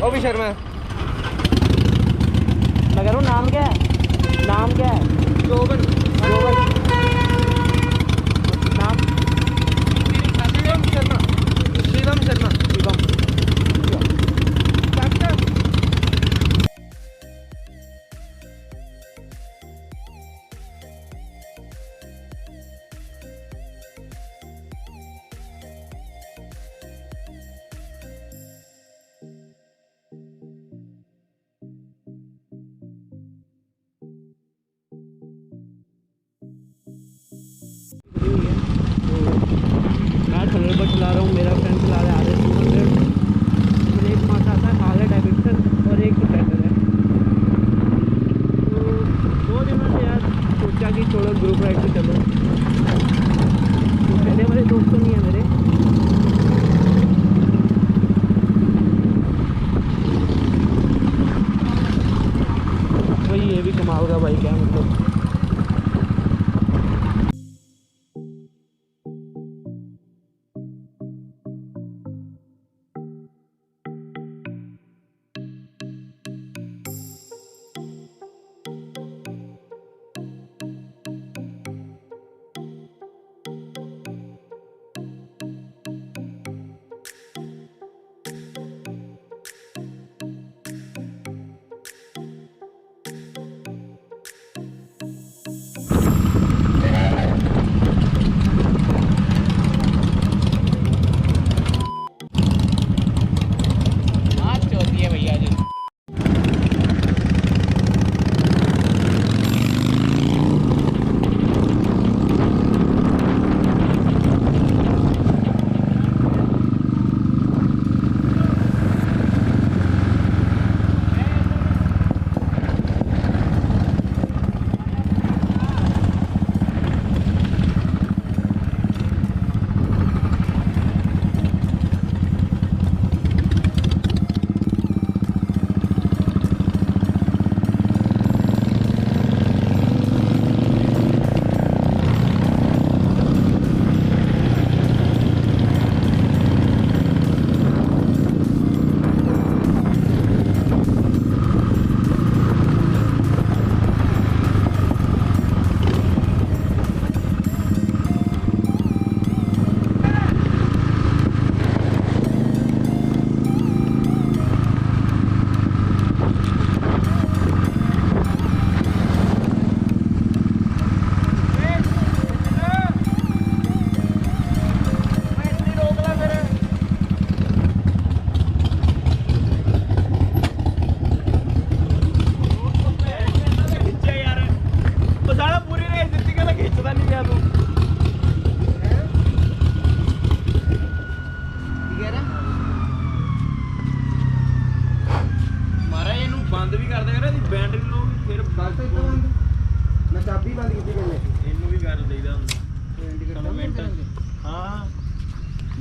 वो भी शर्मा है। मैं कह रहा हूँ नाम क्या है? नाम क्या है? जोवन। जोवन नाम? शिवम शर्मा। शिवम शर्मा। शिवम। मैं चला रहा हूँ, मेरा फ्रेंड चला रहा है RS 200। एक पास आता है हार्ले डेविडसन और एक डिफेंडर है। तो 2 दिनों से यार सोचा कि थोड़ा ग्रुप राइड पे चलो। तो पहले वाले दोस्त तो नहीं है मेरे, भाई ये भी कमाओगा भाई, क्या मतलब।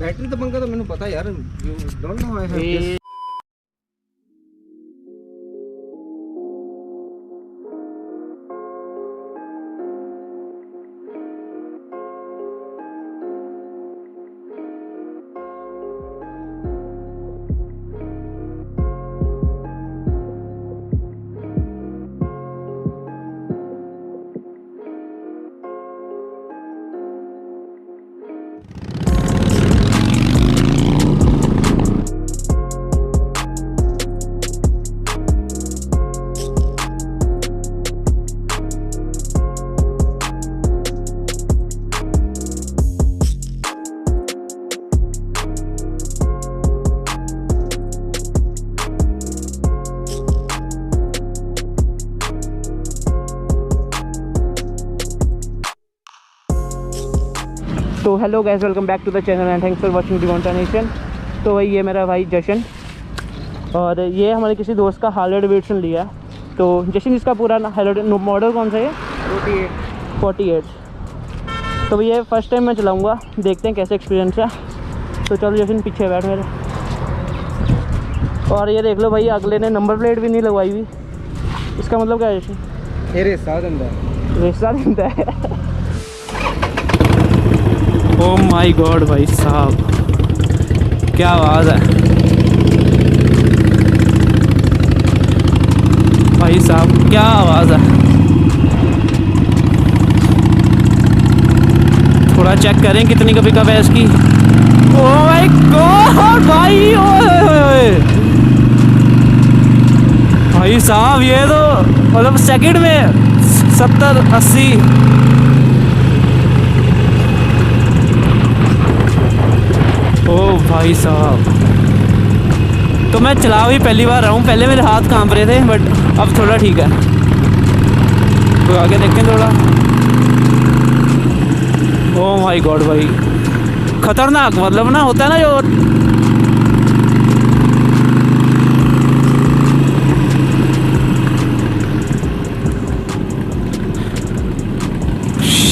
बैटरी तो पंखा तो मैंने पता यार, डोंट नो आई हैव तो hello guys, welcome back to the channel and thanks for watching devontanation। तो भाई ये मेरा भाई जशन, और ये हमारे किसी दोस्त का हार्ले डेविडसन लिया। तो जशन इसका पूरा हार्ले मॉडल कौन सा है? 48। तो भाई ये फर्स्ट टाइम मैं चलाऊँगा, देखते हैं कैसे एक्सपीरियंस है। तो चलो जशन पीछे बैठ मेरे। और ये देख लो भाई, अगले ने नंबर प्लेट भी नहीं लगवाई हुई। इसका मतलब क्या है जशन? ये रेसा देता है। ओ माय गॉड भाई साहब, क्या आवाज़ है भाई साहब, क्या आवाज़ है। थोड़ा चेक करें कितनी का पिकअप है इसकी। ओ माय गॉड भाई, ओए भाई साहब, ये तो मतलब सेकंड में 70-80। ओ भाई साहब, तो मैं चला भी पहली बार रहा हूँ। पहले मेरे हाथ कांप रहे थे, बट अब थोड़ा ठीक है। तो आगे देखें थोड़ा। ओ माय गॉड भाई, खतरनाक, मतलब ना होता है ना जो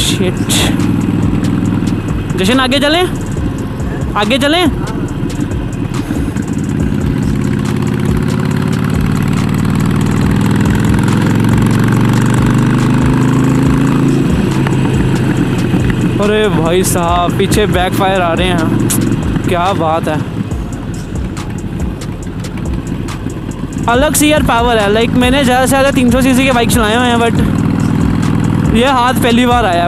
शिट। जशन आगे चलें, आगे चलें। अरे भाई साहब, पीछे बैकफायर आ रहे हैं, क्या बात है। अलग सी यार पावर है। लाइक मैंने ज़्यादा से ज़्यादा 300 सीसी के बाइक चलाए हुए हैं, बट ये हाथ पहली बार आया।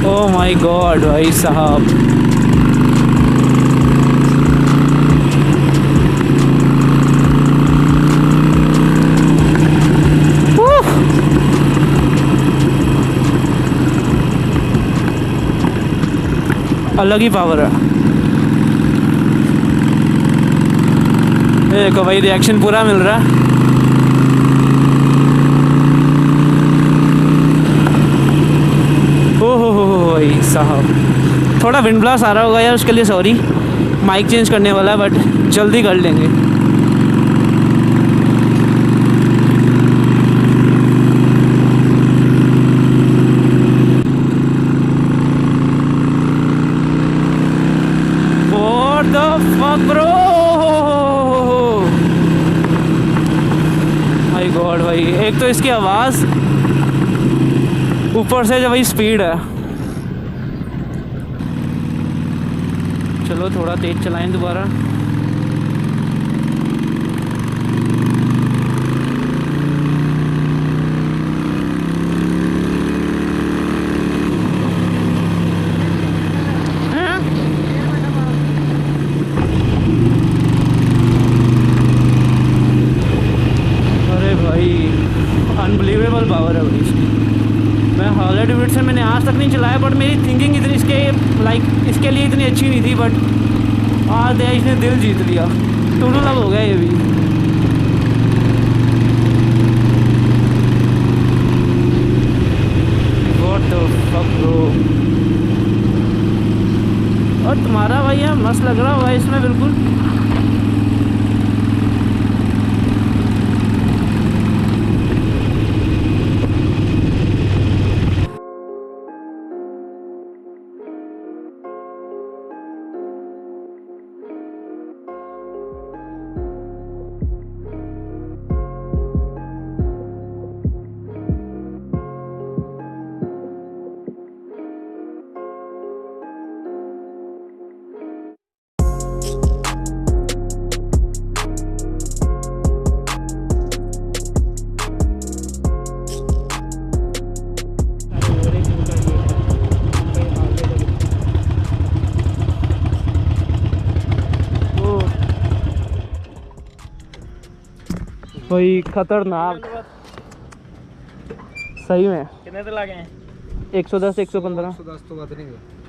ओ माय गॉड भाई साहब, अलग ही पावर है। देखो भाई, रिएक्शन पूरा मिल रहा है। ओहो भाई साहब, थोड़ा विंड ब्लास्ट आ रहा होगा यार, उसके लिए सॉरी। माइक चेंज करने वाला है, बट जल्दी कर लेंगे। What the fuck bro? My God भाई, एक तो इसकी आवाज़, ऊपर से जो भाई स्पीड है। चलो थोड़ा तेज चलाएं दोबारा। अरे भाई, अनबिलीवेबल पावर है भाई इसकी। मैं हार्ले डेविडसन मैंने आज तक नहीं चलाया, बट मेरी थिंकिंग इतनी इसके लिए इतनी अच्छी नहीं थी, बट आज इसने दिल जीत लिया। टूटू लव हो गया ये भी। What the fuck bro? और तुम्हारा भाई है मस्त लग रहा होगा इसमें बिल्कुल। भाई खतरनाक सही में। कितने तो लगे हैं? 110 115। 110 तो बात नहीं है।